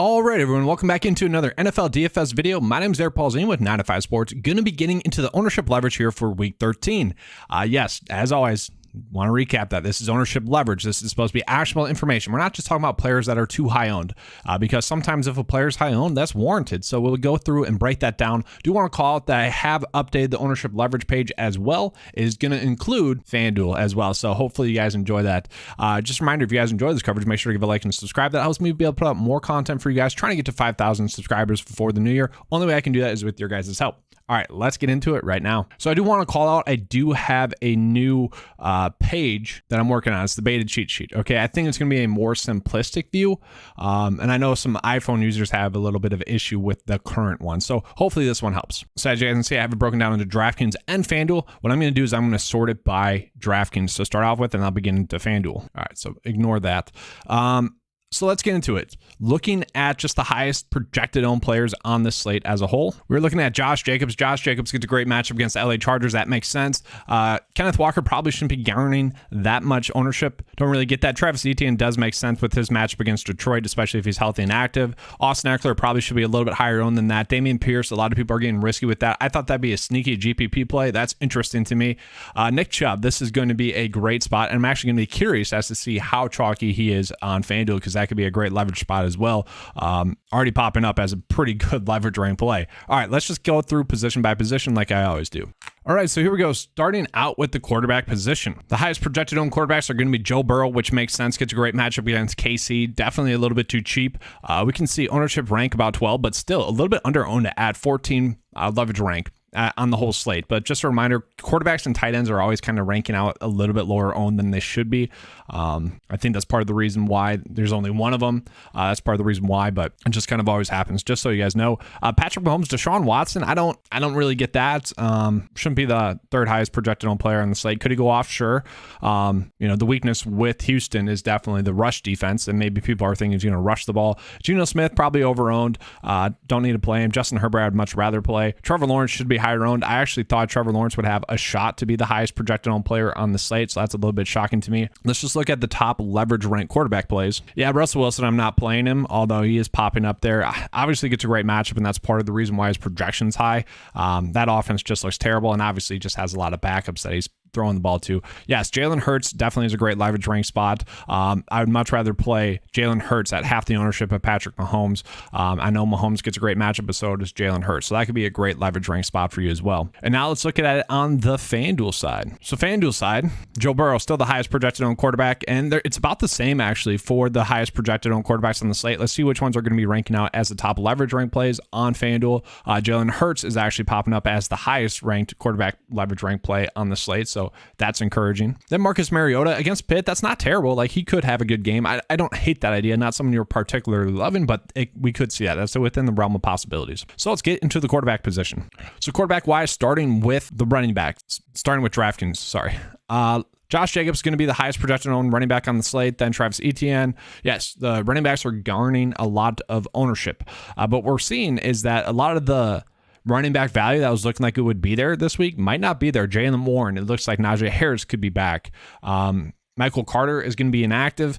All right, everyone, welcome back into another NFL DFS video. My name is Eric Paulzine with 9 to 5 Sports. Going to be getting into the ownership leverage here for week 13. Yes, as always, want to recap that this is ownership leverage. This is supposed to be actionable information. We're not just talking about players that are too high owned, because sometimes if a player is high owned, that's warranted. So we'll go through and break that down. Do want to call out that I have updated the ownership leverage page as well. It is going to include FanDuel as well. So hopefully you guys enjoy that. Just a reminder, if you guys enjoy this coverage, make sure to give a like and subscribe. That helps me be able to put out more content for you guys, trying to get to 5,000 subscribers before the new year. Only way I can do that is with your guys' help. All right, let's get into it right now. So I do want to call out, I do have a new page that I'm working on. It's the beta cheat sheet. Okay, I think it's going to be a more simplistic view. And I know some iPhone users have a little bit of issue with the current one. So hopefully this one helps. So as you guys can see, I have it broken down into DraftKings and FanDuel. What I'm going to do is I'm going to sort it by DraftKings to start off with, and I'll begin into FanDuel. All right, so ignore that. So let's get into it. Looking at just the highest projected owned players on this slate as a whole, we're looking at Josh Jacobs. Josh Jacobs gets a great matchup against the LA Chargers. That makes sense. Kenneth Walker probably shouldn't be garnering that much ownership. Don't really get that. Travis Etienne does make sense with his matchup against Detroit, especially if he's healthy and active. Austin Eckler probably should be a little bit higher owned than that. Dameon Pierce, a lot of people are getting risky with that. I thought that'd be a sneaky GPP play. That's interesting to me. Nick Chubb, this is going to be a great spot. And I'm actually going to be curious as to see how chalky he is on FanDuel, because that could be a great leverage spot as well. Already popping up as a pretty good leverage rank play. All right, let's just go through position by position like I always do. All right, so here we go. Starting out with the quarterback position. The highest projected owned quarterbacks are going to be Joe Burrow, which makes sense. Gets a great matchup against KC. Definitely a little bit too cheap. We can see ownership rank about 12, but still a little bit under owned at 14 leverage rank on the whole slate. But just a reminder, quarterbacks and tight ends are always kind of ranking out a little bit lower owned than they should be. I think that's part of the reason why there's only one of them. That's part of the reason why, but it just kind of always happens, just so you guys know. Patrick Mahomes, Deshaun Watson, I don't really get that. Shouldn't be the third highest projected owned player on the slate. Could he go off? Sure. The weakness with Houston is definitely the rush defense, and maybe people are thinking he's going to rush the ball. Geno Smith, probably over-owned. Don't need to play him. Justin Herbert, I'd much rather play. Trevor Lawrence should be higher owned. I actually thought Trevor Lawrence would have a shot to be the highest projected owned player on the slate, so that's a little bit shocking to me. Let's just look at the top leverage ranked quarterback plays. Yeah, Russell Wilson, I'm not playing him, although he is popping up there. Obviously gets a great matchup, and that's part of the reason why his projection's high. That offense just looks terrible, and obviously just has a lot of backups that he's throwing the ball to. Yes, Jalen Hurts definitely is a great leverage rank spot. I would much rather play Jalen Hurts at half the ownership of Patrick Mahomes. I know Mahomes gets a great matchup, but so does Jalen Hurts. So that could be a great leverage rank spot for you as well. And now let's look at it on the FanDuel side. So FanDuel side, Joe Burrow, still the highest projected owned quarterback, and it's about the same actually for the highest projected owned quarterbacks on the slate. Let's see which ones are going to be ranking out as the top leverage rank plays on FanDuel. Jalen Hurts is actually popping up as the highest ranked quarterback leverage rank play on the slate, so that's encouraging. Then Marcus Mariota against Pitt, that's not terrible. Like, he could have a good game. I don't hate that idea. Not someone you're particularly loving, but we could see that. That's within the realm of possibilities. So let's get into the quarterback position. So quarterback-wise, starting with the running back, starting with DraftKings, sorry. Josh Jacobs is going to be the highest projected owned running back on the slate. Then Travis Etienne. Yes, the running backs are garnering a lot of ownership. But what we're seeing is that a lot of the running back value that was looking like it would be there this week might not be there. Jaylen Warren, it looks like Najee Harris could be back. Michael Carter is going to be inactive.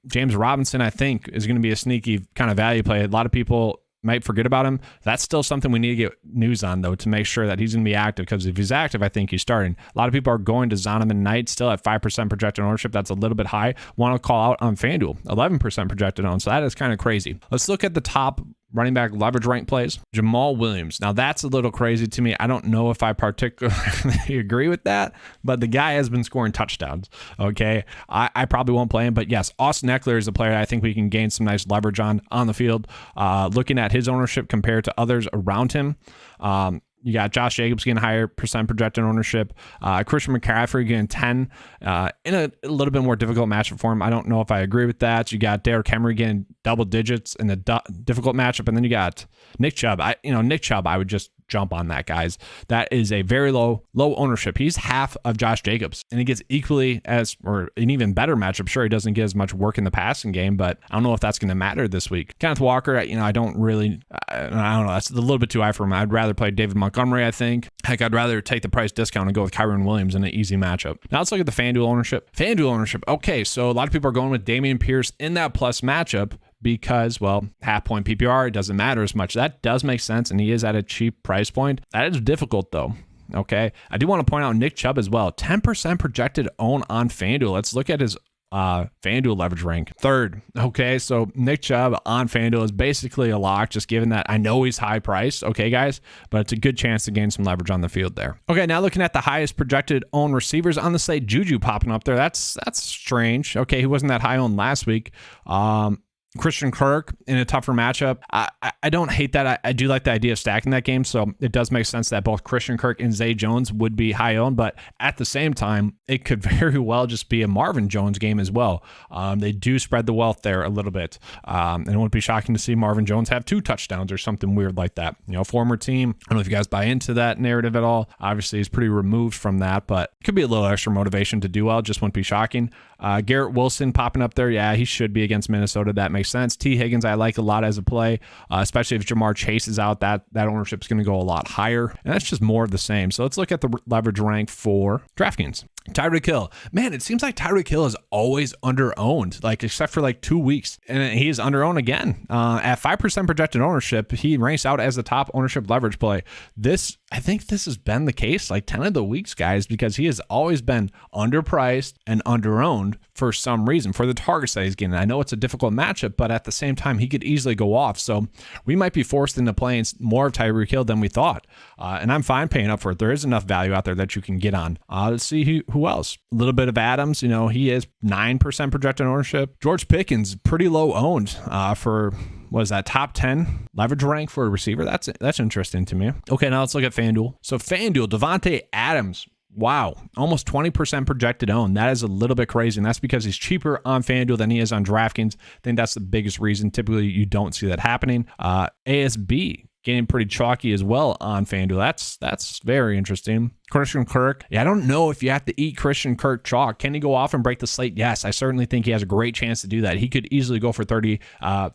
James Robinson, I think, is going to be a sneaky kind of value play. A lot of people might forget about him. That's still something we need to get news on, though, to make sure that he's going to be active, because if he's active, I think he's starting. A lot of people are going to Zonovan Knight still at 5% projected ownership. That's a little bit high. Want to call out on FanDuel, 11% projected owned. So that is kind of crazy. Let's look at the top running back leverage rank plays. Jamal Williams. Now that's a little crazy to me. I don't know if I particularly agree with that, but the guy has been scoring touchdowns. Okay. I probably won't play him, but yes, Austin Eckler is a player I think we can gain some nice leverage on the field. Looking at his ownership compared to others around him, you got Josh Jacobs getting higher percent projected ownership. Christian McCaffrey getting 10 in a little bit more difficult matchup for him. I don't know if I agree with that. You got Derrick Henry getting double digits in a difficult matchup. And then you got Nick Chubb. Nick Chubb, I would just jump on that, guys. That is a very low ownership. He's half of Josh Jacobs, and he gets equally as, or an even better matchup. Sure, he doesn't get as much work in the passing game, but I don't know if that's going to matter this week. Kenneth Walker, I don't know. That's a little bit too high for him. I'd rather play David Montgomery, I think. Heck, I'd rather take the price discount and go with Kyron Williams in an easy matchup. Now let's look at the FanDuel ownership. Okay, so a lot of people are going with Dameon Pierce in that plus matchup, because, well, half point PPR, it doesn't matter as much. That does make sense, and he is at a cheap price point. That is difficult, though. Okay, I do want to point out Nick Chubb as well. 10% projected own on FanDuel. Let's look at his FanDuel leverage rank. Third. Okay, so Nick Chubb on FanDuel is basically a lock, just given that I know he's high priced. Okay, guys, but it's a good chance to gain some leverage on the field there. Okay, now looking at the highest projected own receivers on the slate, Juju popping up there. That's strange. Okay, he wasn't that high owned last week. Christian Kirk in a tougher matchup. I don't hate that. I do like the idea of stacking that game, so it does make sense that both Christian Kirk and Zay Jones would be high owned, but at the same time, it could very well just be a Marvin Jones game as well. They do spread the wealth there a little bit, and it wouldn't be shocking to see Marvin Jones have 2 touchdowns or something weird like that. Former team. I don't know if you guys buy into that narrative at all. Obviously, he's pretty removed from that, but it could be a little extra motivation to do well. Just wouldn't be shocking. Garrett Wilson popping up there. Yeah, he should be against Minnesota. That makes sense. T. Higgins, I like a lot as a play, especially if Jamar Chase is out. That ownership is going to go a lot higher, and that's just more of the same. So let's look at the leverage rank for DraftKings. Tyreek Hill. Man, it seems like Tyreek Hill is always under-owned, except for 2 weeks. And he is under-owned again. At 5% projected ownership, he ranks out as the top ownership leverage play. I think this has been the case 10 of the weeks, guys, because he has always been underpriced and under-owned for some reason, for the targets that he's getting. I know it's a difficult matchup, but at the same time, he could easily go off. So we might be forced into playing more of Tyreek Hill than we thought. And I'm fine paying up for it. There is enough value out there that you can get on. Let's see who else. A little bit of Adams. He is 9% projected ownership. George Pickens, pretty low owned for... was that top 10 leverage rank for a receiver? That's interesting to me. Okay, now let's look at FanDuel. So FanDuel, Devontae Adams. Wow, almost 20% projected own. That is a little bit crazy, and that's because he's cheaper on FanDuel than he is on DraftKings. I think that's the biggest reason. Typically, you don't see that happening. ASB getting pretty chalky as well on FanDuel. That's very interesting. Christian Kirk. Yeah, I don't know if you have to eat Christian Kirk chalk. Can he go off and break the slate? Yes, I certainly think he has a great chance to do that. He could easily go for 30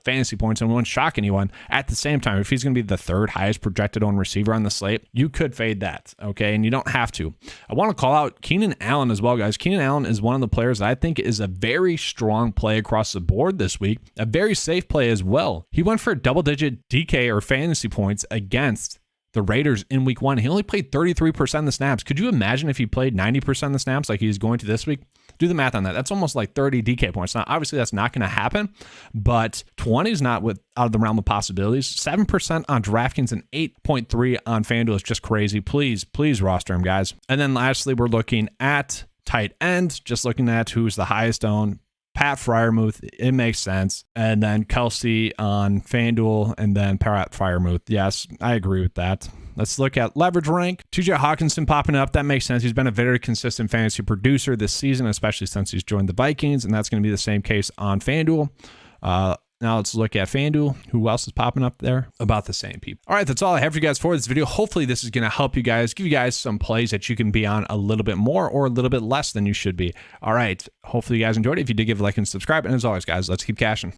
fantasy points and won't shock anyone. At the same time, if he's going to be the third highest projected own receiver on the slate, you could fade that, okay? And you don't have to. I want to call out Keenan Allen as well, guys. Keenan Allen is one of the players that I think is a very strong play across the board this week. A very safe play as well. He went for double-digit DK or fantasy points against the Raiders in week 1. He only played 33% of the snaps. Could you imagine if he played 90% of the snaps like he's going to this week? Do the math on that. That's almost 30 DK points. Now, obviously, that's not going to happen, but 20 is not out of the realm of possibilities. 7% on DraftKings and 8.3 on FanDuel is just crazy. Please roster him, guys. And then lastly, we're looking at tight end, just looking at who's the highest owned. Pat Freiermuth, it makes sense. And then Kelsey on FanDuel, and then Pat Freiermuth. Yes, I agree with that. Let's look at leverage rank. TJ Hawkinson popping up. That makes sense. He's been a very consistent fantasy producer this season, especially since he's joined the Vikings, and that's going to be the same case on FanDuel. Now let's look at FanDuel. Who else is popping up there? About the same people. All right, that's all I have for you guys for this video. Hopefully this is going to help you guys, give you guys some plays that you can be on a little bit more or a little bit less than you should be. All right, hopefully you guys enjoyed it. If you did, give a like and subscribe. And as always, guys, let's keep cashing.